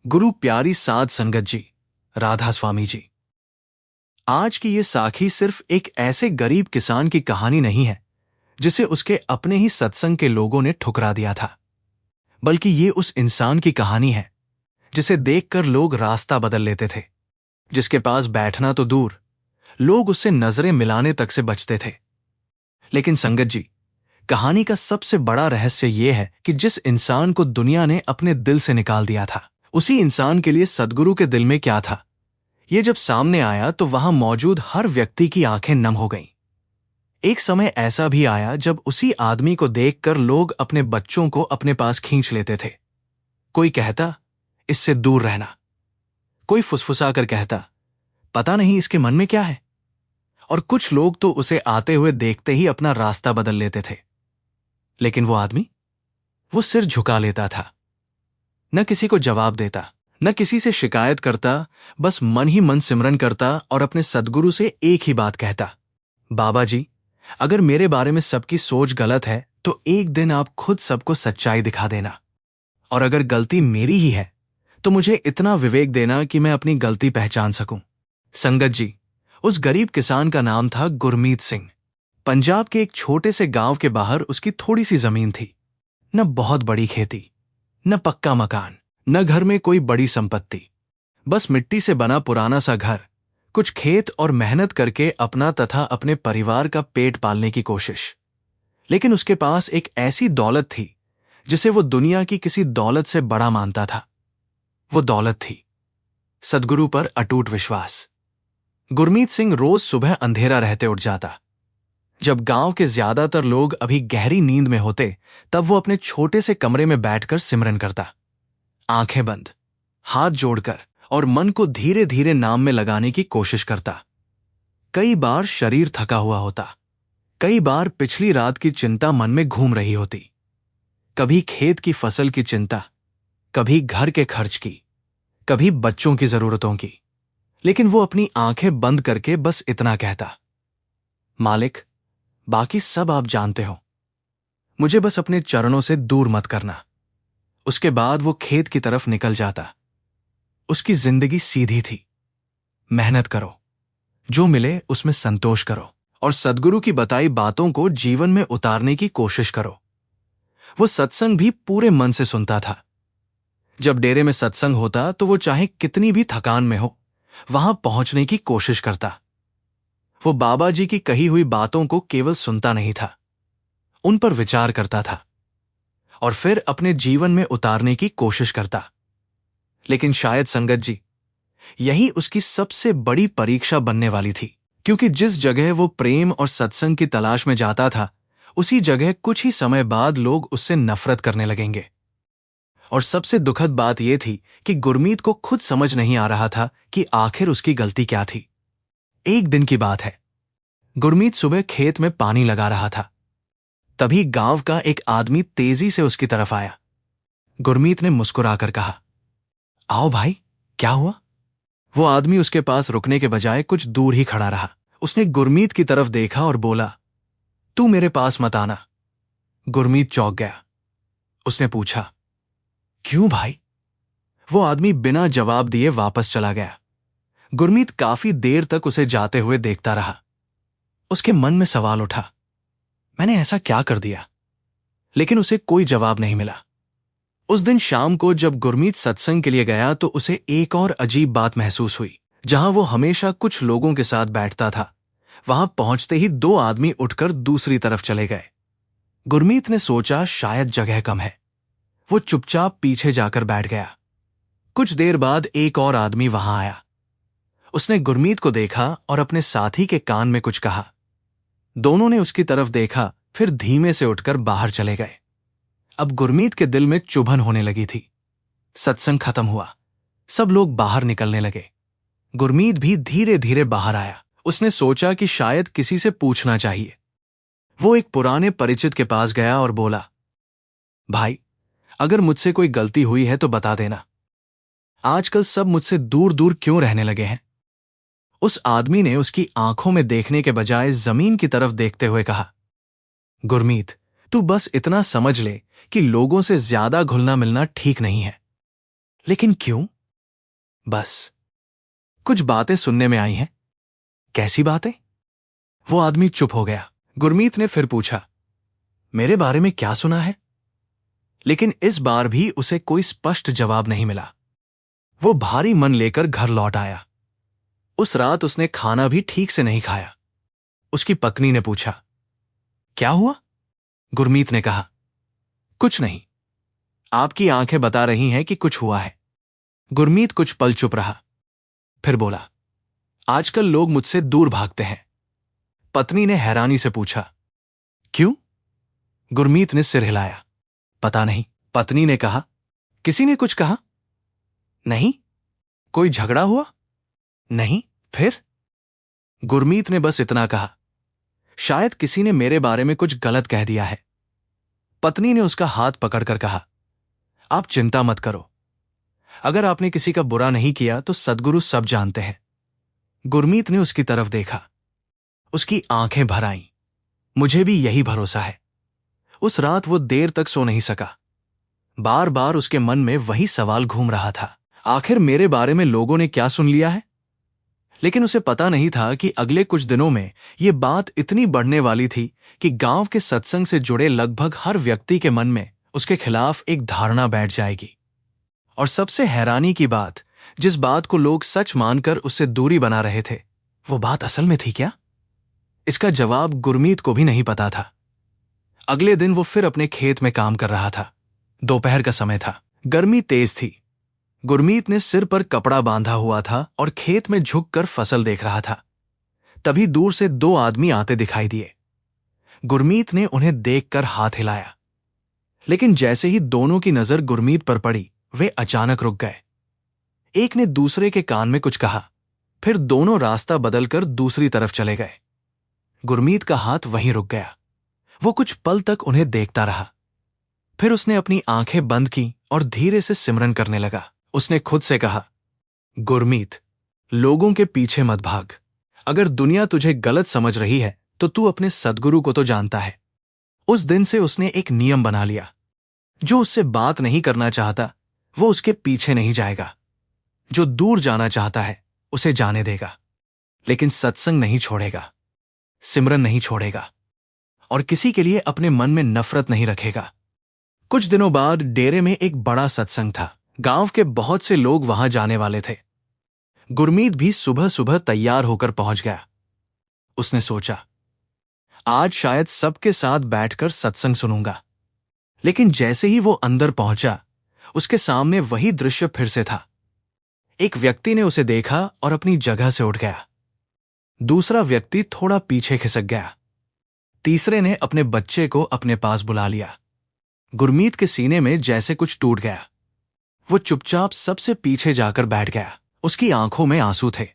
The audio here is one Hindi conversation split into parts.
गुरु प्यारी साध संगत जी, राधा स्वामी जी। आज की ये साखी सिर्फ एक ऐसे गरीब किसान की कहानी नहीं है जिसे उसके अपने ही सत्संग के लोगों ने ठुकरा दिया था, बल्कि ये उस इंसान की कहानी है जिसे देखकर लोग रास्ता बदल लेते थे, जिसके पास बैठना तो दूर, लोग उससे नजरें मिलाने तक से बचते थे। लेकिन संगत जी, कहानी का सबसे बड़ा रहस्य यह है कि जिस इंसान को दुनिया ने अपने दिल से निकाल दिया था, उसी इंसान के लिए सद्गुरु के दिल में क्या था, ये जब सामने आया तो वहां मौजूद हर व्यक्ति की आंखें नम हो गईं। एक समय ऐसा भी आया जब उसी आदमी को देखकर लोग अपने बच्चों को अपने पास खींच लेते थे। कोई कहता, इससे दूर रहना। कोई फुसफुसाकर कहता, पता नहीं इसके मन में क्या है। और कुछ लोग तो उसे आते हुए देखते ही अपना रास्ता बदल लेते थे। लेकिन वो आदमी, वो सिर झुका लेता था, न किसी को जवाब देता, न किसी से शिकायत करता, बस मन ही मन सिमरन करता और अपने सद्गुरु से एक ही बात कहता, बाबा जी, अगर मेरे बारे में सबकी सोच गलत है तो एक दिन आप खुद सबको सच्चाई दिखा देना, और अगर गलती मेरी ही है तो मुझे इतना विवेक देना कि मैं अपनी गलती पहचान सकूं। संगत जी, उस गरीब किसान का नाम था गुरमीत सिंह। पंजाब के एक छोटे से गांव के बाहर उसकी थोड़ी सी जमीन थी। न बहुत बड़ी खेती, न पक्का मकान, न घर में कोई बड़ी संपत्ति, बस मिट्टी से बना पुराना सा घर, कुछ खेत और मेहनत करके अपना तथा अपने परिवार का पेट पालने की कोशिश। लेकिन उसके पास एक ऐसी दौलत थी जिसे वो दुनिया की किसी दौलत से बड़ा मानता था। वो दौलत थी सद्गुरु पर अटूट विश्वास। गुरमीत सिंह रोज सुबह अंधेरा रहते उठ जाता। जब गांव के ज्यादातर लोग अभी गहरी नींद में होते, तब वो अपने छोटे से कमरे में बैठकर सिमरन करता, आंखें बंद, हाथ जोड़कर, और मन को धीरे धीरे नाम में लगाने की कोशिश करता। कई बार शरीर थका हुआ होता, कई बार पिछली रात की चिंता मन में घूम रही होती, कभी खेत की फसल की चिंता, कभी घर के खर्च की, कभी बच्चों की जरूरतों की। लेकिन वो अपनी आंखें बंद करके बस इतना कहता, मालिक, बाकी सब आप जानते हो, मुझे बस अपने चरणों से दूर मत करना। उसके बाद वो खेत की तरफ निकल जाता। उसकी जिंदगी सीधी थी, मेहनत करो, जो मिले उसमें संतोष करो, और सद्गुरु की बताई बातों को जीवन में उतारने की कोशिश करो। वो सत्संग भी पूरे मन से सुनता था। जब डेरे में सत्संग होता तो वो चाहे कितनी भी थकान में हो, वहां पहुंचने की कोशिश करता। वो बाबा जी की कही हुई बातों को केवल सुनता नहीं था, उन पर विचार करता था और फिर अपने जीवन में उतारने की कोशिश करता। लेकिन शायद संगत जी, यही उसकी सबसे बड़ी परीक्षा बनने वाली थी, क्योंकि जिस जगह वो प्रेम और सत्संग की तलाश में जाता था, उसी जगह कुछ ही समय बाद लोग उससे नफरत करने लगेंगे। और सबसे दुखद बात यह थी कि गुरमीत को खुद समझ नहीं आ रहा था कि आखिर उसकी गलती क्या थी। एक दिन की बात है, गुरमीत सुबह खेत में पानी लगा रहा था। तभी गांव का एक आदमी तेजी से उसकी तरफ आया। गुरमीत ने मुस्कुराकर कहा, आओ भाई, क्या हुआ? वो आदमी उसके पास रुकने के बजाय कुछ दूर ही खड़ा रहा। उसने गुरमीत की तरफ देखा और बोला, तू मेरे पास मत आना। गुरमीत चौंक गया। उसने पूछा, क्यों भाई? वो आदमी बिना जवाब दिए वापस चला गया। गुरमीत काफी देर तक उसे जाते हुए देखता रहा। उसके मन में सवाल उठा, मैंने ऐसा क्या कर दिया? लेकिन उसे कोई जवाब नहीं मिला। उस दिन शाम को जब गुरमीत सत्संग के लिए गया तो उसे एक और अजीब बात महसूस हुई। जहां वो हमेशा कुछ लोगों के साथ बैठता था, वहां पहुंचते ही दो आदमी उठकर दूसरी तरफ चले गए। गुरमीत ने सोचा शायद जगह कम है। वो चुपचाप पीछे जाकर बैठ गया। कुछ देर बाद एक और आदमी वहां आया। उसने गुरमीत को देखा और अपने साथी के कान में कुछ कहा। दोनों ने उसकी तरफ देखा, फिर धीमे से उठकर बाहर चले गए। अब गुरमीत के दिल में चुभन होने लगी थी। सत्संग खत्म हुआ, सब लोग बाहर निकलने लगे। गुरमीत भी धीरे धीरे बाहर आया। उसने सोचा कि शायद किसी से पूछना चाहिए। वो एक पुराने परिचित के पास गया और बोला, भाई, अगर मुझसे कोई गलती हुई है तो बता देना। आजकल सब मुझसे दूर दूर क्यों रहने लगे हैं? उस आदमी ने उसकी आंखों में देखने के बजाय जमीन की तरफ देखते हुए कहा, गुरमीत, तू बस इतना समझ ले कि लोगों से ज्यादा घुलना मिलना ठीक नहीं है। लेकिन क्यों? बस कुछ बातें सुनने में आई हैं। कैसी बातें? वो आदमी चुप हो गया। गुरमीत ने फिर पूछा, मेरे बारे में क्या सुना है? लेकिन इस बार भी उसे कोई स्पष्ट जवाब नहीं मिला। वो भारी मन लेकर घर लौट आया। उस रात उसने खाना भी ठीक से नहीं खाया। उसकी पत्नी ने पूछा, क्या हुआ? गुरमीत ने कहा, कुछ नहीं, आपकी आंखें बता रही हैं कि कुछ हुआ है। गुरमीत कुछ पल चुप रहा, फिर बोला, आजकल लोग मुझसे दूर भागते हैं। पत्नी ने हैरानी से पूछा, क्यों? गुरमीत ने सिर हिलाया, पता नहीं। पत्नी ने कहा, किसी ने कुछ कहा? नहीं। कोई झगड़ा हुआ? नहीं। फिर? गुरमीत ने बस इतना कहा, शायद किसी ने मेरे बारे में कुछ गलत कह दिया है। पत्नी ने उसका हाथ पकड़कर कहा, आप चिंता मत करो, अगर आपने किसी का बुरा नहीं किया तो सद्गुरु सब जानते हैं। गुरमीत ने उसकी तरफ देखा। उसकी आंखें भर आईं। मुझे भी यही भरोसा है। उस रात वो देर तक सो नहीं सका। बार बार उसके मन में वही सवाल घूम रहा था, आखिर मेरे बारे में लोगों ने क्या सुन लिया है? लेकिन उसे पता नहीं था कि अगले कुछ दिनों में यह बात इतनी बढ़ने वाली थी कि गांव के सत्संग से जुड़े लगभग हर व्यक्ति के मन में उसके खिलाफ एक धारणा बैठ जाएगी। और सबसे हैरानी की बात, जिस बात को लोग सच मानकर उससे दूरी बना रहे थे, वो बात असल में थी क्या? इसका जवाब गुरमीत को भी नहीं पता था। अगले दिन वो फिर अपने खेत में काम कर रहा था। दोपहर का समय था, गर्मी तेज थी। गुरमीत ने सिर पर कपड़ा बांधा हुआ था और खेत में झुककर फसल देख रहा था। तभी दूर से दो आदमी आते दिखाई दिए। गुरमीत ने उन्हें देखकर हाथ हिलाया, लेकिन जैसे ही दोनों की नजर गुरमीत पर पड़ी, वे अचानक रुक गए। एक ने दूसरे के कान में कुछ कहा, फिर दोनों रास्ता बदलकर दूसरी तरफ चले गए। गुरमीत का हाथ वहीं रुक गया। वो कुछ पल तक उन्हें देखता रहा, फिर उसने अपनी आंखें बंद की और धीरे से सिमरन करने लगा। उसने खुद से कहा, गुरमीत, लोगों के पीछे मत भाग। अगर दुनिया तुझे गलत समझ रही है तो तू अपने सद्गुरु को तो जानता है। उस दिन से उसने एक नियम बना लिया, जो उससे बात नहीं करना चाहता वो उसके पीछे नहीं जाएगा, जो दूर जाना चाहता है उसे जाने देगा, लेकिन सत्संग नहीं छोड़ेगा, सिमरन नहीं छोड़ेगा और किसी के लिए अपने मन में नफरत नहीं रखेगा। कुछ दिनों बाद डेरे में एक बड़ा सत्संग था। गांव के बहुत से लोग वहां जाने वाले थे। गुरमीत भी सुबह सुबह तैयार होकर पहुंच गया। उसने सोचा, आज शायद सबके साथ बैठकर सत्संग सुनूंगा। लेकिन जैसे ही वो अंदर पहुंचा, उसके सामने वही दृश्य फिर से था। एक व्यक्ति ने उसे देखा और अपनी जगह से उठ गया। दूसरा व्यक्ति थोड़ा पीछे खिसक गया। तीसरे ने अपने बच्चे को अपने पास बुला लिया। गुरमीत के सीने में जैसे कुछ टूट गया। वो चुपचाप सबसे पीछे जाकर बैठ गया। उसकी आंखों में आंसू थे,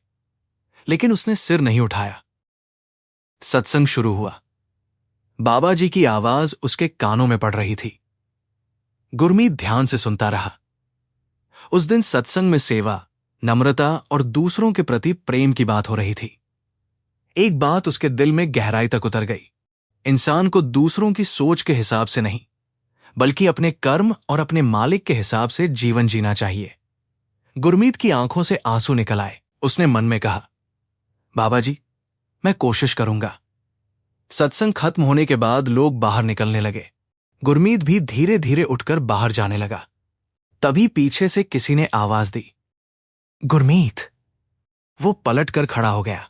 लेकिन उसने सिर नहीं उठाया। सत्संग शुरू हुआ। बाबा जी की आवाज उसके कानों में पड़ रही थी। गुरमीत ध्यान से सुनता रहा। उस दिन सत्संग में सेवा, नम्रता और दूसरों के प्रति प्रेम की बात हो रही थी। एक बात उसके दिल में गहराई तक उतर गई। इंसान को दूसरों की सोच के हिसाब से नहीं, बल्कि अपने कर्म और अपने मालिक के हिसाब से जीवन जीना चाहिए। गुरमीत की आंखों से आंसू निकल आए। उसने मन में कहा, बाबा जी, मैं कोशिश करूंगा। सत्संग खत्म होने के बाद लोग बाहर निकलने लगे। गुरमीत भी धीरे धीरे उठकर बाहर जाने लगा। तभी पीछे से किसी ने आवाज दी, गुरमीत। वो पलट कर खड़ा हो गया।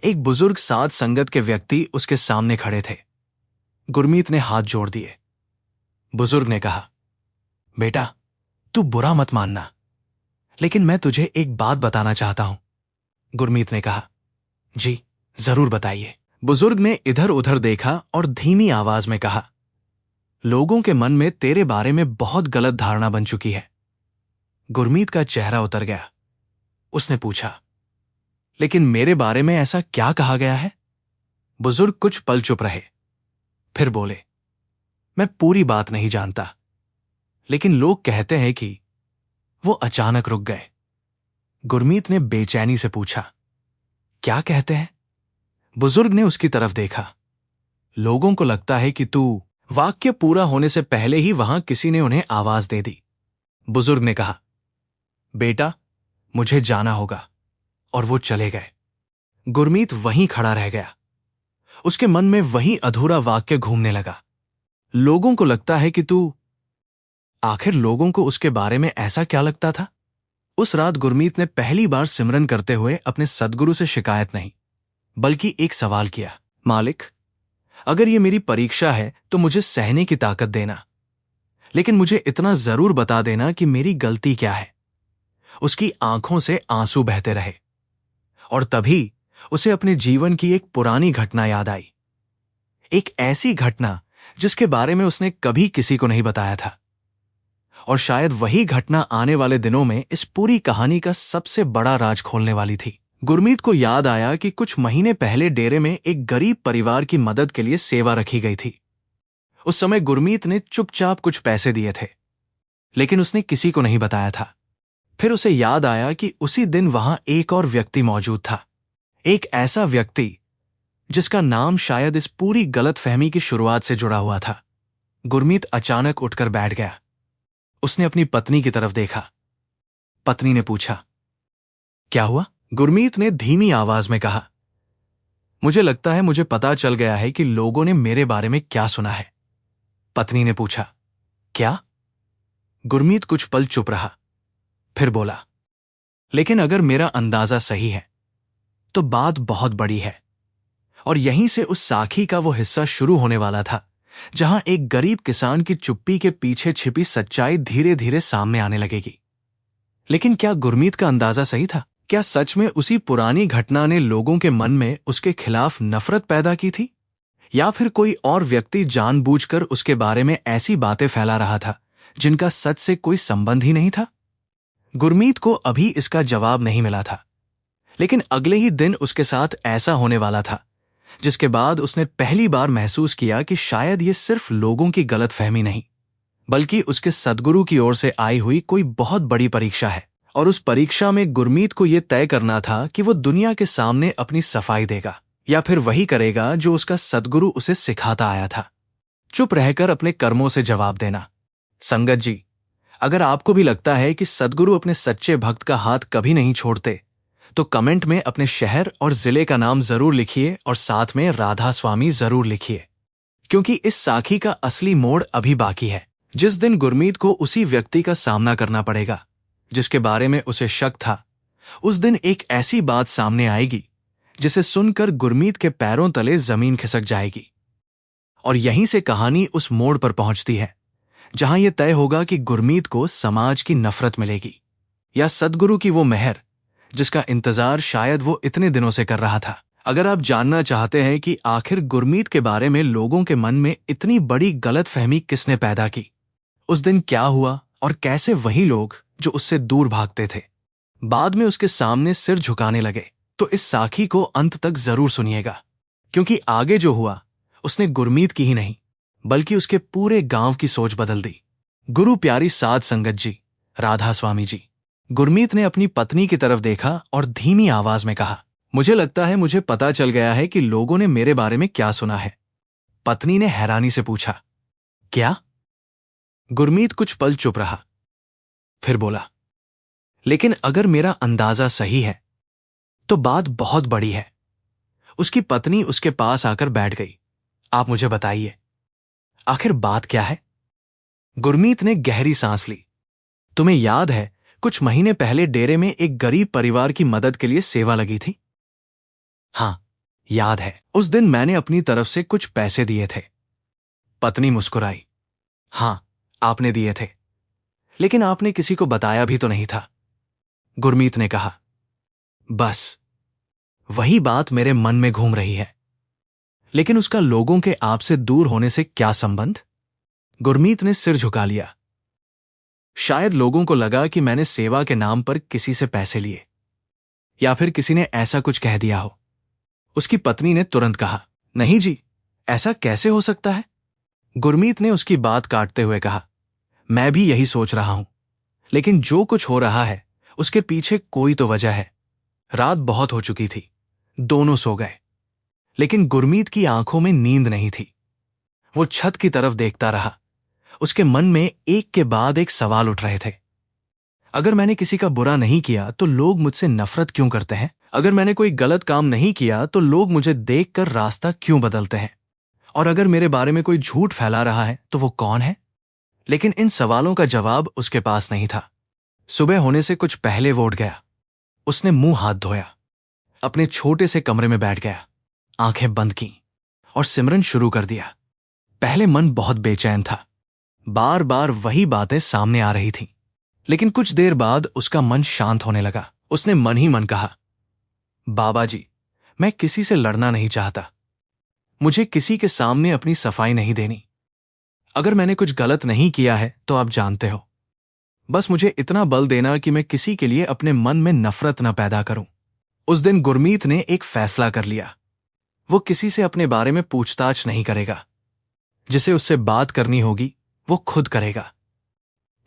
एक बुजुर्ग साध संगत के व्यक्ति उसके सामने खड़े थे। गुरमीत ने हाथ जोड़ दिए। बुजुर्ग ने कहा, बेटा, तू बुरा मत मानना, लेकिन मैं तुझे एक बात बताना चाहता हूं। गुरमीत ने कहा, जी जरूर बताइए। बुजुर्ग ने इधर उधर देखा और धीमी आवाज में कहा, लोगों के मन में तेरे बारे में बहुत गलत धारणा बन चुकी है। गुरमीत का चेहरा उतर गया। उसने पूछा, लेकिन मेरे बारे में ऐसा क्या कहा गया है? बुजुर्ग कुछ पल चुप रहे, फिर बोले, मैं पूरी बात नहीं जानता, लेकिन लोग कहते हैं कि। वो अचानक रुक गए। गुरमीत ने बेचैनी से पूछा, क्या कहते हैं? बुजुर्ग ने उसकी तरफ देखा। लोगों को लगता है कि तू। वाक्य पूरा होने से पहले ही वहां किसी ने उन्हें आवाज दे दी। बुजुर्ग ने कहा, बेटा, मुझे जाना होगा। और वो चले गए। गुरमीत वहीं खड़ा रह गया। उसके मन में वही अधूरा वाक्य घूमने लगा। लोगों को लगता है कि तू। आखिर लोगों को उसके बारे में ऐसा क्या लगता था? उस रात गुरमीत ने पहली बार सिमरन करते हुए अपने सद्गुरु से शिकायत नहीं, बल्कि एक सवाल किया। मालिक, अगर ये मेरी परीक्षा है तो मुझे सहने की ताकत देना, लेकिन मुझे इतना जरूर बता देना कि मेरी गलती क्या है। उसकी आंखों से आंसू बहते रहे और तभी उसे अपने जीवन की एक पुरानी घटना याद आई। एक ऐसी घटना जिसके बारे में उसने कभी किसी को नहीं बताया था। और शायद वही घटना आने वाले दिनों में इस पूरी कहानी का सबसे बड़ा राज खोलने वाली थी। गुरमीत को याद आया कि कुछ महीने पहले डेरे में एक गरीब परिवार की मदद के लिए सेवा रखी गई थी। उस समय गुरमीत ने चुपचाप कुछ पैसे दिए थे, लेकिन उसने किसी को नहीं बताया था। फिर उसे याद आया कि उसी दिन वहां एक और व्यक्ति मौजूद था। एक ऐसा व्यक्ति जिसका नाम शायद इस पूरी गलतफहमी की शुरुआत से जुड़ा हुआ था। गुरमीत अचानक उठकर बैठ गया। उसने अपनी पत्नी की तरफ देखा। पत्नी ने पूछा, क्या हुआ? गुरमीत ने धीमी आवाज में कहा, मुझे लगता है मुझे पता चल गया है कि लोगों ने मेरे बारे में क्या सुना है। पत्नी ने पूछा, क्या? गुरमीत कुछ पल चुप रहा, फिर बोला, लेकिन अगर मेरा अंदाजा सही है तो बात बहुत बड़ी है। और यहीं से उस साखी का वो हिस्सा शुरू होने वाला था जहां एक गरीब किसान की चुप्पी के पीछे छिपी सच्चाई धीरे धीरे सामने आने लगेगी। लेकिन क्या गुरमीत का अंदाजा सही था? क्या सच में उसी पुरानी घटना ने लोगों के मन में उसके खिलाफ नफरत पैदा की थी? या फिर कोई और व्यक्ति जानबूझकर उसके बारे में ऐसी बातें फैला रहा था जिनका सच से कोई संबंध ही नहीं था? गुरमीत को अभी इसका जवाब नहीं मिला था, लेकिन अगले ही दिन उसके साथ ऐसा होने वाला था जिसके बाद उसने पहली बार महसूस किया कि शायद ये सिर्फ लोगों की गलतफहमी नहीं, बल्कि उसके सद्गुरु की ओर से आई हुई कोई बहुत बड़ी परीक्षा है। और उस परीक्षा में गुरमीत को यह तय करना था कि वो दुनिया के सामने अपनी सफाई देगा या फिर वही करेगा जो उसका सद्गुरु उसे सिखाता आया था, चुप रहकर अपने कर्मों से जवाब देना। संगत जी, अगर आपको भी लगता है कि सद्गुरु अपने सच्चे भक्त का हाथ कभी नहीं छोड़ते, तो कमेंट में अपने शहर और जिले का नाम जरूर लिखिए और साथ में राधा स्वामी जरूर लिखिए, क्योंकि इस साखी का असली मोड़ अभी बाकी है। जिस दिन गुरमीत को उसी व्यक्ति का सामना करना पड़ेगा जिसके बारे में उसे शक था, उस दिन एक ऐसी बात सामने आएगी जिसे सुनकर गुरमीत के पैरों तले जमीन खिसक जाएगी। और यहीं से कहानी उस मोड़ पर पहुंचती है जहां यह तय होगा कि गुरमीत को समाज की नफरत मिलेगी या सद्गुरु की वो मेहर जिसका इंतजार शायद वो इतने दिनों से कर रहा था। अगर आप जानना चाहते हैं कि आखिर गुरमीत के बारे में लोगों के मन में इतनी बड़ी गलतफहमी किसने पैदा की, उस दिन क्या हुआ और कैसे वही लोग जो उससे दूर भागते थे बाद में उसके सामने सिर झुकाने लगे, तो इस साखी को अंत तक जरूर सुनिएगा, क्योंकि आगे जो हुआ उसने गुरमीत की ही नहीं बल्कि उसके पूरे गांव की सोच बदल दी। गुरु प्यारी साध संगत जी, राधा स्वामी जी, गुरमीत ने अपनी पत्नी की तरफ देखा और धीमी आवाज में कहा, मुझे लगता है मुझे पता चल गया है कि लोगों ने मेरे बारे में क्या सुना है। पत्नी ने हैरानी से पूछा, क्या? गुरमीत कुछ पल चुप रहा, फिर बोला, लेकिन अगर मेरा अंदाजा सही है तो बात बहुत बड़ी है। उसकी पत्नी उसके पास आकर बैठ गई। आप मुझे बताइए, आखिर बात क्या है? गुरमीत ने गहरी सांस ली। तुम्हें याद है कुछ महीने पहले डेरे में एक गरीब परिवार की मदद के लिए सेवा लगी थी? हां, याद है। उस दिन मैंने अपनी तरफ से कुछ पैसे दिए थे। पत्नी मुस्कुराई। हां, आपने दिए थे, लेकिन आपने किसी को बताया भी तो नहीं था। गुरमीत ने कहा, बस वही बात मेरे मन में घूम रही है। लेकिन उसका लोगों के आपसे दूर होने से क्या संबंध? गुरमीत ने सिर झुका लिया। शायद लोगों को लगा कि मैंने सेवा के नाम पर किसी से पैसे लिए, या फिर किसी ने ऐसा कुछ कह दिया हो। उसकी पत्नी ने तुरंत कहा, नहीं जी, ऐसा कैसे हो सकता है? गुरमीत ने उसकी बात काटते हुए कहा, मैं भी यही सोच रहा हूं, लेकिन जो कुछ हो रहा है उसके पीछे कोई तो वजह है। रात बहुत हो चुकी थी, दोनों सो गए, लेकिन गुरमीत की आंखों में नींद नहीं थी। वो छत की तरफ देखता रहा। उसके मन में एक के बाद एक सवाल उठ रहे थे। अगर मैंने किसी का बुरा नहीं किया तो लोग मुझसे नफरत क्यों करते हैं? अगर मैंने कोई गलत काम नहीं किया तो लोग मुझे देखकर रास्ता क्यों बदलते हैं? और अगर मेरे बारे में कोई झूठ फैला रहा है तो वो कौन है? लेकिन इन सवालों का जवाब उसके पास नहीं था। सुबह होने से कुछ पहले वो उठ गया। उसने मुंह हाथ धोया, अपने छोटे से कमरे में बैठ गया, आंखें बंद की और सिमरन शुरू कर दिया। पहले मन बहुत बेचैन था, बार बार वही बातें सामने आ रही थीं। लेकिन कुछ देर बाद उसका मन शांत होने लगा। उसने मन ही मन कहा, बाबा जी, मैं किसी से लड़ना नहीं चाहता। मुझे किसी के सामने अपनी सफाई नहीं देनी। अगर मैंने कुछ गलत नहीं किया है तो आप जानते हो। बस मुझे इतना बल देना कि मैं किसी के लिए अपने मन में नफरत न पैदा करूं। उस दिन गुरमीत ने एक फैसला कर लिया। वो किसी से अपने बारे में पूछताछ नहीं करेगा। जिसे उससे बात करनी होगी वो खुद करेगा।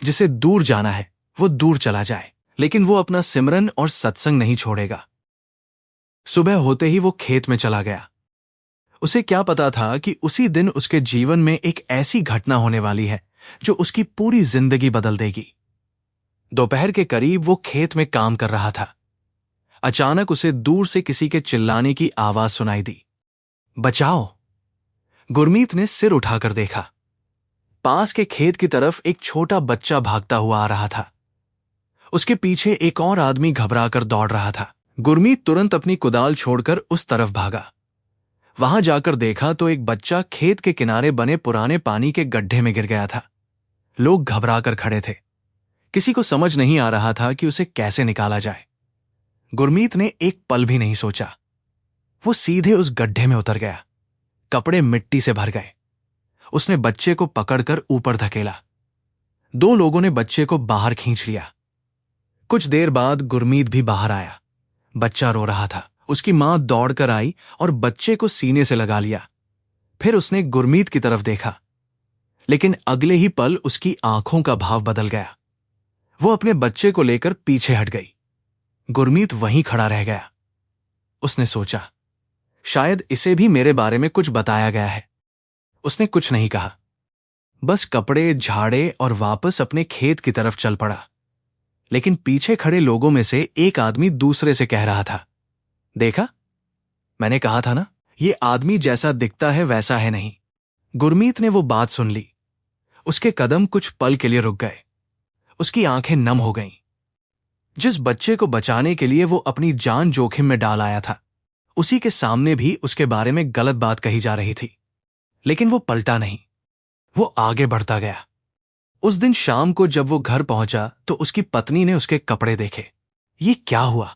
जिसे दूर जाना है वो दूर चला जाए, लेकिन वो अपना सिमरन और सत्संग नहीं छोड़ेगा। सुबह होते ही वो खेत में चला गया। उसे क्या पता था कि उसी दिन उसके जीवन में एक ऐसी घटना होने वाली है जो उसकी पूरी जिंदगी बदल देगी। दोपहर के करीब वो खेत में काम कर रहा था। अचानक उसे दूर से किसी के चिल्लाने की आवाज सुनाई दी। बचाओ! गुरमीत ने सिर उठाकर देखा। पास के खेत की तरफ एक छोटा बच्चा भागता हुआ आ रहा था। उसके पीछे एक और आदमी घबराकर दौड़ रहा था। गुरमीत तुरंत अपनी कुदाल छोड़कर उस तरफ भागा। वहां जाकर देखा तो एक बच्चा खेत के किनारे बने पुराने पानी के गड्ढे में गिर गया था। लोग घबराकर खड़े थे। किसी को समझ नहीं आ रहा था कि उसे कैसे निकाला जाए। गुरमीत ने एक पल भी नहीं सोचा। वो सीधे उस गड्ढे में उतर गया। कपड़े मिट्टी से भर गए। उसने बच्चे को पकड़कर ऊपर धकेला। दो लोगों ने बच्चे को बाहर खींच लिया। कुछ देर बाद गुरमीत भी बाहर आया। बच्चा रो रहा था। उसकी मां दौड़कर आई और बच्चे को सीने से लगा लिया। फिर उसने गुरमीत की तरफ देखा, लेकिन अगले ही पल उसकी आंखों का भाव बदल गया। वो अपने बच्चे को लेकर पीछे हट गई। गुरमीत वहीं खड़ा रह गया। उसने सोचा, शायद इसे भी मेरे बारे में कुछ बताया गया है। उसने कुछ नहीं कहा, बस कपड़े झाड़े और वापस अपने खेत की तरफ चल पड़ा। लेकिन पीछे खड़े लोगों में से एक आदमी दूसरे से कह रहा था, देखा, मैंने कहा था ना, ये आदमी जैसा दिखता है वैसा है नहीं। गुरमीत ने वो बात सुन ली। उसके कदम कुछ पल के लिए रुक गए। उसकी आंखें नम हो गईं। जिस बच्चे को बचाने के लिए वो अपनी जान जोखिम में डाल आया था, उसी के सामने भी उसके बारे में गलत बात कही जा रही थी। लेकिन वो पलटा नहीं, वो आगे बढ़ता गया। उस दिन शाम को जब वो घर पहुंचा तो उसकी पत्नी ने उसके कपड़े देखे। ये क्या हुआ?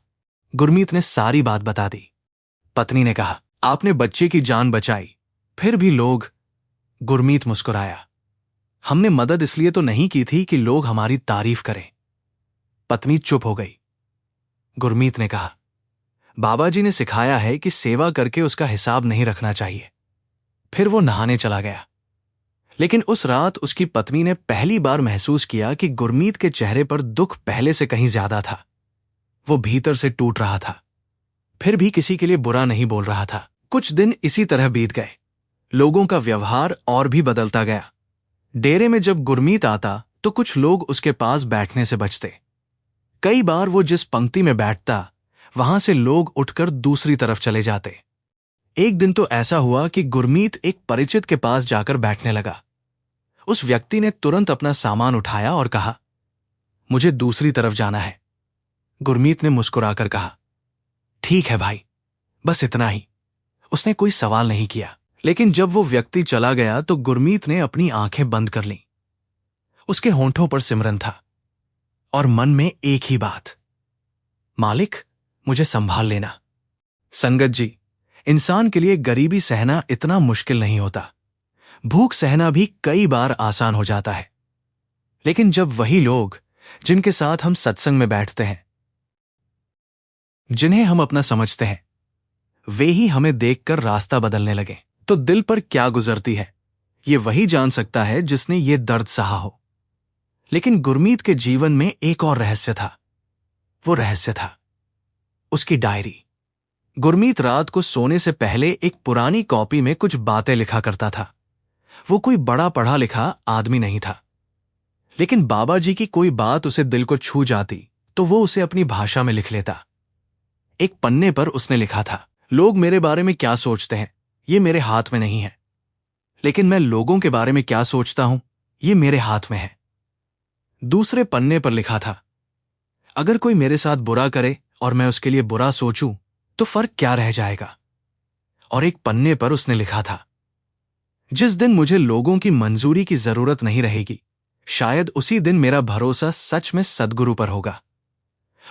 गुरमीत ने सारी बात बता दी। पत्नी ने कहा, आपने बच्चे की जान बचाई, फिर भी लोग। गुरमीत मुस्कुराया, हमने मदद इसलिए तो नहीं की थी कि लोग हमारी तारीफ करें। पत्नी चुप हो गई। गुरमीत ने कहा, बाबा जी ने सिखाया है कि सेवा करके उसका हिसाब नहीं रखना चाहिए। फिर वो नहाने चला गया। लेकिन उस रात उसकी पत्नी ने पहली बार महसूस किया कि गुरमीत के चेहरे पर दुख पहले से कहीं ज्यादा था। वो भीतर से टूट रहा था, फिर भी किसी के लिए बुरा नहीं बोल रहा था। कुछ दिन इसी तरह बीत गए। लोगों का व्यवहार और भी बदलता गया। डेरे में जब गुरमीत आता तो कुछ लोग उसके पास बैठने से बचते। कई बार वो जिस पंक्ति में बैठता वहां से लोग उठकर दूसरी तरफ चले जाते। एक दिन तो ऐसा हुआ कि गुरमीत एक परिचित के पास जाकर बैठने लगा। उस व्यक्ति ने तुरंत अपना सामान उठाया और कहा, मुझे दूसरी तरफ जाना है। गुरमीत ने मुस्कुराकर कहा, ठीक है भाई, बस इतना ही। उसने कोई सवाल नहीं किया। लेकिन जब वो व्यक्ति चला गया तो गुरमीत ने अपनी आंखें बंद कर लीं। उसके होंठों पर सिमरन था और मन में एक ही बात, मालिक, मुझे संभाल लेना। संगत जी, इंसान के लिए गरीबी सहना इतना मुश्किल नहीं होता। भूख सहना भी कई बार आसान हो जाता है। लेकिन जब वही लोग जिनके साथ हम सत्संग में बैठते हैं, जिन्हें हम अपना समझते हैं, वे ही हमें देखकर रास्ता बदलने लगे, तो दिल पर क्या गुजरती है ये वही जान सकता है जिसने ये दर्द सहा हो। लेकिन गुरमीत के जीवन में एक और रहस्य था। वो रहस्य था उसकी डायरी। गुरमीत रात को सोने से पहले एक पुरानी कॉपी में कुछ बातें लिखा करता था। वो कोई बड़ा पढ़ा लिखा आदमी नहीं था, लेकिन बाबा जी की कोई बात उसे दिल को छू जाती तो वो उसे अपनी भाषा में लिख लेता। एक पन्ने पर उसने लिखा था, लोग मेरे बारे में क्या सोचते हैं ये मेरे हाथ में नहीं है, लेकिन मैं लोगों के बारे में क्या सोचता हूं ये मेरे हाथ में है। दूसरे पन्ने पर लिखा था, अगर कोई मेरे साथ बुरा करे और मैं उसके लिए बुरा सोचूं तो फर्क क्या रह जाएगा। और एक पन्ने पर उसने लिखा था, जिस दिन मुझे लोगों की मंजूरी की जरूरत नहीं रहेगी, शायद उसी दिन मेरा भरोसा सच में सद्गुरु पर होगा।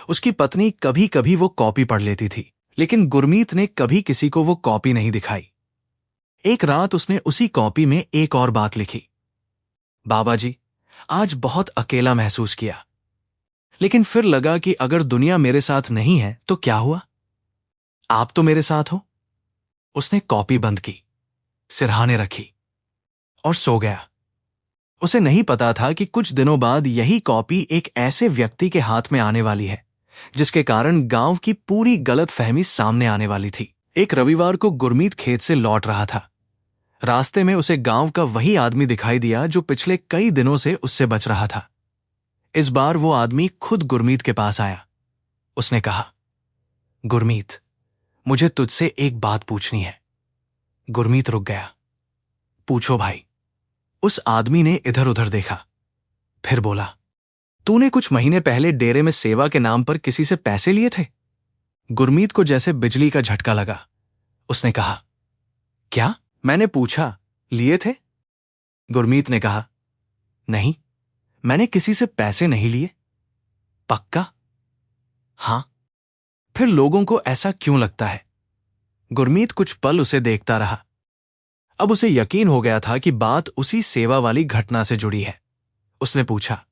उसकी पत्नी कभी कभी वो कॉपी पढ़ लेती थी, लेकिन गुरमीत ने कभी किसी को वो कॉपी नहीं दिखाई। एक रात उसने उसी कॉपी में एक और बात लिखी, बाबा जी आज बहुत अकेला महसूस किया, लेकिन फिर लगा कि अगर दुनिया मेरे साथ नहीं है तो क्या हुआ, आप तो मेरे साथ हो। उसने कॉपी बंद की, सिरहाने रखी और सो गया। उसे नहीं पता था कि कुछ दिनों बाद यही कॉपी एक ऐसे व्यक्ति के हाथ में आने वाली है जिसके कारण गांव की पूरी गलतफहमी सामने आने वाली थी। एक रविवार को गुरमीत खेत से लौट रहा था। रास्ते में उसे गांव का वही आदमी दिखाई दिया जो पिछले कई दिनों से उससे बच रहा था। इस बार वो आदमी खुद गुरमीत के पास आया। उसने कहा, गुरमीत मुझे तुझसे एक बात पूछनी है। गुरमीत रुक गया। पूछो भाई। उस आदमी ने इधर उधर देखा, फिर बोला, तूने कुछ महीने पहले डेरे में सेवा के नाम पर किसी से पैसे लिए थे। गुरमीत को जैसे बिजली का झटका लगा। उसने कहा, क्या? मैंने पूछा, लिए थे? गुरमीत ने कहा, नहीं, मैंने किसी से पैसे नहीं लिए। पक्का? हां। फिर लोगों को ऐसा क्यों लगता है? गुरमीत कुछ पल उसे देखता रहा। अब उसे यकीन हो गया था कि बात उसी सेवा वाली घटना से जुड़ी है। उसने पूछा,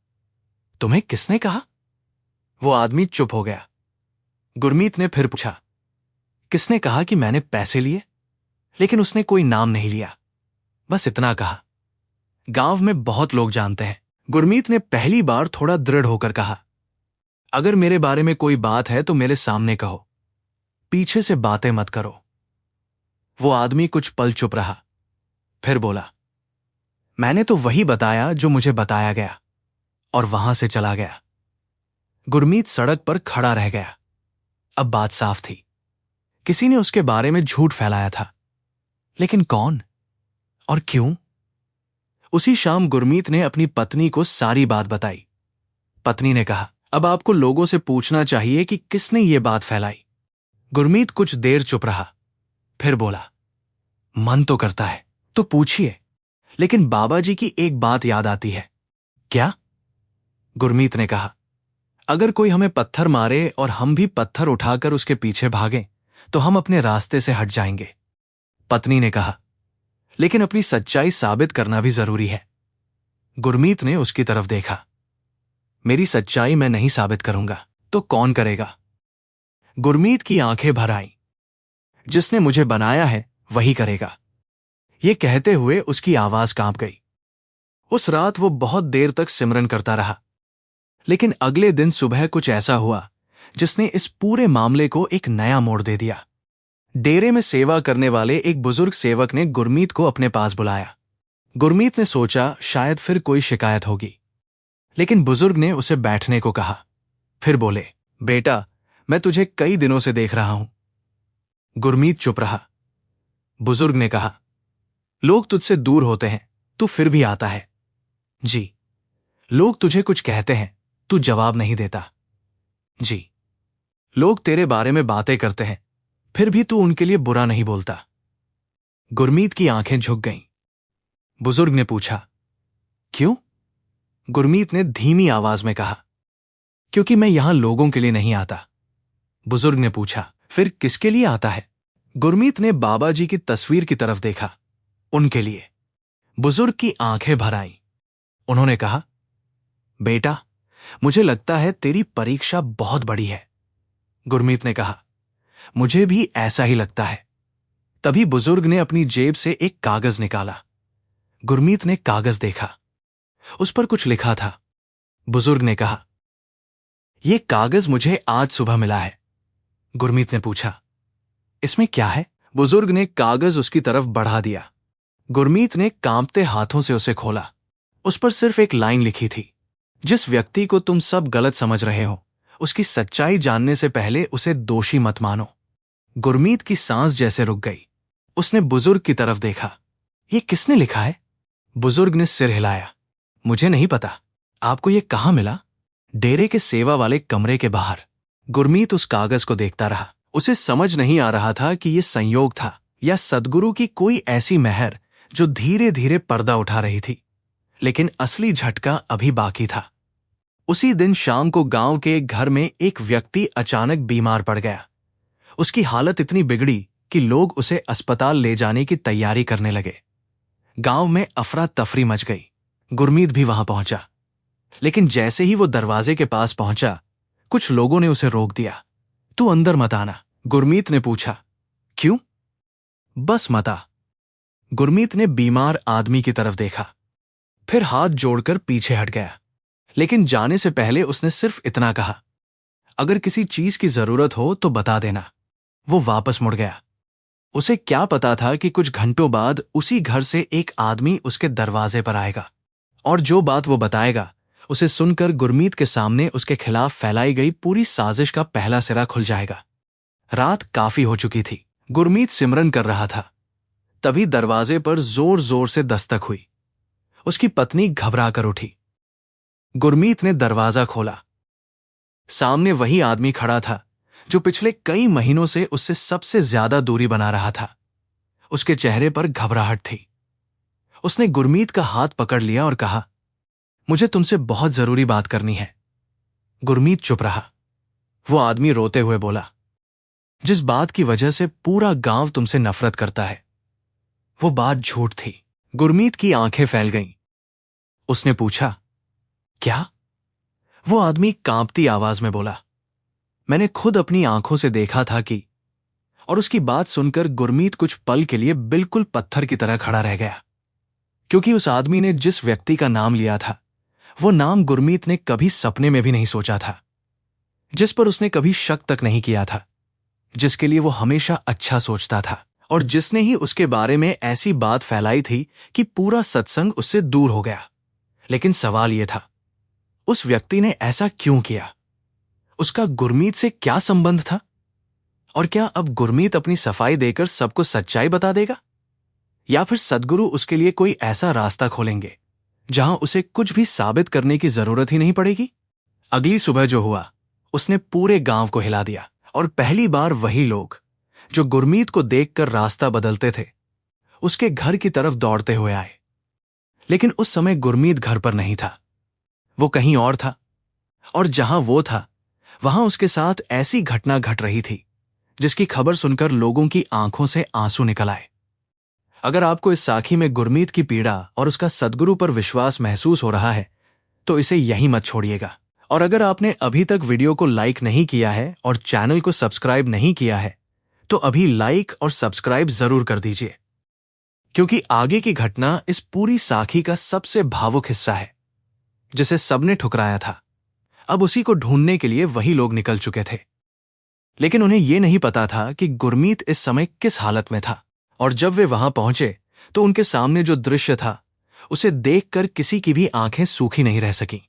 तुम्हें किसने कहा? वो आदमी चुप हो गया। गुरमीत ने फिर पूछा, किसने कहा कि मैंने पैसे लिए? लेकिन उसने कोई नाम नहीं लिया, बस इतना कहा, गांव में बहुत लोग जानते हैं। गुरमीत ने पहली बार थोड़ा दृढ़ होकर कहा, अगर मेरे बारे में कोई बात है तो मेरे सामने कहो, पीछे से बातें मत करो। वो आदमी कुछ पल चुप रहा, फिर बोला, मैंने तो वही बताया जो मुझे बताया गया, और वहां से चला गया। गुरमीत सड़क पर खड़ा रह गया। अब बात साफ थी, किसी ने उसके बारे में झूठ फैलाया था, लेकिन कौन और क्यों? उसी शाम गुरमीत ने अपनी पत्नी को सारी बात बताई। पत्नी ने कहा, अब आपको लोगों से पूछना चाहिए कि किसने ये बात फैलाई। गुरमीत कुछ देर चुप रहा, फिर बोला, मन तो करता है तो पूछिए, लेकिन बाबा जी की एक बात याद आती है। क्या? गुरमीत ने कहा, अगर कोई हमें पत्थर मारे और हम भी पत्थर उठाकर उसके पीछे भागें तो हम अपने रास्ते से हट जाएंगे। पत्नी ने कहा, लेकिन अपनी सच्चाई साबित करना भी जरूरी है। गुरमीत ने उसकी तरफ देखा, मेरी सच्चाई मैं नहीं साबित करूंगा तो कौन करेगा? गुरमीत की आंखें भर आईं, जिसने मुझे बनाया है वही करेगा। ये कहते हुए उसकी आवाज कांप गई। उस रात वो बहुत देर तक सिमरन करता रहा, लेकिन अगले दिन सुबह कुछ ऐसा हुआ जिसने इस पूरे मामले को एक नया मोड़ दे दिया। डेरे में सेवा करने वाले एक बुजुर्ग सेवक ने गुरमीत को अपने पास बुलाया। गुरमीत ने सोचा शायद फिर कोई शिकायत होगी, लेकिन बुजुर्ग ने उसे बैठने को कहा। फिर बोले, बेटा मैं तुझे कई दिनों से देख रहा हूं। गुरमीत चुप रहा। बुजुर्ग ने कहा, लोग तुझसे दूर होते हैं, तू फिर भी आता है। जी। लोग तुझे कुछ कहते हैं, तू जवाब नहीं देता। जी। लोग तेरे बारे में बातें करते हैं, फिर भी तू उनके लिए बुरा नहीं बोलता। गुरमीत की आंखें झुक गईं। बुजुर्ग ने पूछा, क्यों? गुरमीत ने धीमी आवाज में कहा, क्योंकि मैं यहां लोगों के लिए नहीं आता। बुजुर्ग ने पूछा, फिर किसके लिए आता है? गुरमीत ने बाबा जी की तस्वीर की तरफ देखा, उनके लिए। बुजुर्ग की आंखें भर आईं। उन्होंने कहा, बेटा मुझे लगता है तेरी परीक्षा बहुत बड़ी है। गुरमीत ने कहा, मुझे भी ऐसा ही लगता है। तभी बुजुर्ग ने अपनी जेब से एक कागज निकाला। गुरमीत ने कागज देखा, उस पर कुछ लिखा था। बुजुर्ग ने कहा, यह कागज मुझे आज सुबह मिला है। गुरमीत ने पूछा, इसमें क्या है? बुजुर्ग ने कागज उसकी तरफ बढ़ा दिया। गुरमीत ने कांपते हाथों से उसे खोला। उस पर सिर्फ एक लाइन लिखी थी, जिस व्यक्ति को तुम सब गलत समझ रहे हो, उसकी सच्चाई जानने से पहले उसे दोषी मत मानो। गुरमीत की सांस जैसे रुक गई। उसने बुजुर्ग की तरफ देखा। ये किसने लिखा है? बुजुर्ग ने सिर हिलाया। मुझे नहीं पता। आपको ये कहाँ मिला? डेरे के सेवा वाले कमरे के बाहर। गुरमीत उस कागज को देखता रहा। उसे समझ नहीं आ रहा था कि ये संयोग था या सद्गुरु की कोई ऐसी मेहर जो धीरे धीरे पर्दा उठा रही थी। लेकिन असली झटका अभी बाकी था। उसी दिन शाम को गांव के एक घर में एक व्यक्ति अचानक बीमार पड़ गया। उसकी हालत इतनी बिगड़ी कि लोग उसे अस्पताल ले जाने की तैयारी करने लगे। गांव में अफरा तफरी मच गई। गुरमीत भी वहां पहुंचा, लेकिन जैसे ही वो दरवाजे के पास पहुंचा, कुछ लोगों ने उसे रोक दिया। तू अंदर मत आना, गुरमीत ने पूछा। क्यों? बस मत आ। गुरमीत ने बीमार आदमी की तरफ देखा, फिर हाथ जोड़कर पीछे हट गया। लेकिन जाने से पहले उसने सिर्फ इतना कहा, अगर किसी चीज की जरूरत हो तो बता देना। वो वापस मुड़ गया। उसे क्या पता था कि कुछ घंटों बाद उसी घर से एक आदमी उसके दरवाजे पर आएगा, और जो बात वो बताएगा उसे सुनकर गुरमीत के सामने उसके खिलाफ फैलाई गई पूरी साजिश का पहला सिरा खुल जाएगा। रात काफी हो चुकी थी। गुरमीत सिमरन कर रहा था। तभी दरवाजे पर जोर जोर से दस्तक हुई। उसकी पत्नी घबरा कर उठी। गुरमीत ने दरवाजा खोला। सामने वही आदमी खड़ा था जो पिछले कई महीनों से उससे सबसे ज्यादा दूरी बना रहा था। उसके चेहरे पर घबराहट थी। उसने गुरमीत का हाथ पकड़ लिया और कहा, मुझे तुमसे बहुत जरूरी बात करनी है। गुरमीत चुप रहा। वो आदमी रोते हुए बोला, जिस बात की वजह से पूरा गांव तुमसे नफरत करता है, वो बात झूठ थी। गुरमीत की आंखें फैल गईं। उसने पूछा, क्या? वो आदमी कांपती आवाज में बोला, मैंने खुद अपनी आंखों से देखा था कि। और उसकी बात सुनकर गुरमीत कुछ पल के लिए बिल्कुल पत्थर की तरह खड़ा रह गया, क्योंकि उस आदमी ने जिस व्यक्ति का नाम लिया था, वो नाम गुरमीत ने कभी सपने में भी नहीं सोचा था, जिस पर उसने कभी शक तक नहीं किया था, जिसके लिए वो हमेशा अच्छा सोचता था, और जिसने ही उसके बारे में ऐसी बात फैलाई थी कि पूरा सत्संग उससे दूर हो गया। लेकिन सवाल यह था, उस व्यक्ति ने ऐसा क्यों किया? उसका गुरमीत से क्या संबंध था? और क्या अब गुरमीत अपनी सफाई देकर सबको सच्चाई बता देगा? या फिर सद्गुरु उसके लिए कोई ऐसा रास्ता खोलेंगे जहां उसे कुछ भी साबित करने की जरूरत ही नहीं पड़ेगी? अगली सुबह जो हुआ, उसने पूरे गांव को हिला दिया, और पहली बार वही लोग जो गुरमीत को देखकर रास्ता बदलते थे, उसके घर की तरफ दौड़ते हुए आए। लेकिन उस समय गुरमीत घर पर नहीं था। वो कहीं और था, और जहां वो था वहां उसके साथ ऐसी घटना घट रही थी जिसकी खबर सुनकर लोगों की आंखों से आंसू निकल आए। अगर आपको इस साखी में गुरमीत की पीड़ा और उसका सद्गुरु पर विश्वास महसूस हो रहा है, तो इसे यहीं मत छोड़िएगा। और अगर आपने अभी तक वीडियो को लाइक नहीं किया है और चैनल को सब्सक्राइब नहीं किया है, तो अभी लाइक और सब्सक्राइब जरूर कर दीजिए, क्योंकि आगे की घटना इस पूरी साखी का सबसे भावुक हिस्सा है, जिसे सबने ठुकराया था। अब उसी को ढूंढने के लिए वही लोग निकल चुके थे, लेकिन उन्हें यह नहीं पता था कि गुरमीत इस समय किस हालत में था। और जब वे वहां पहुंचे तो उनके सामने जो दृश्य था, उसे देखकर किसी की भी आंखें सूखी नहीं रह सकीं।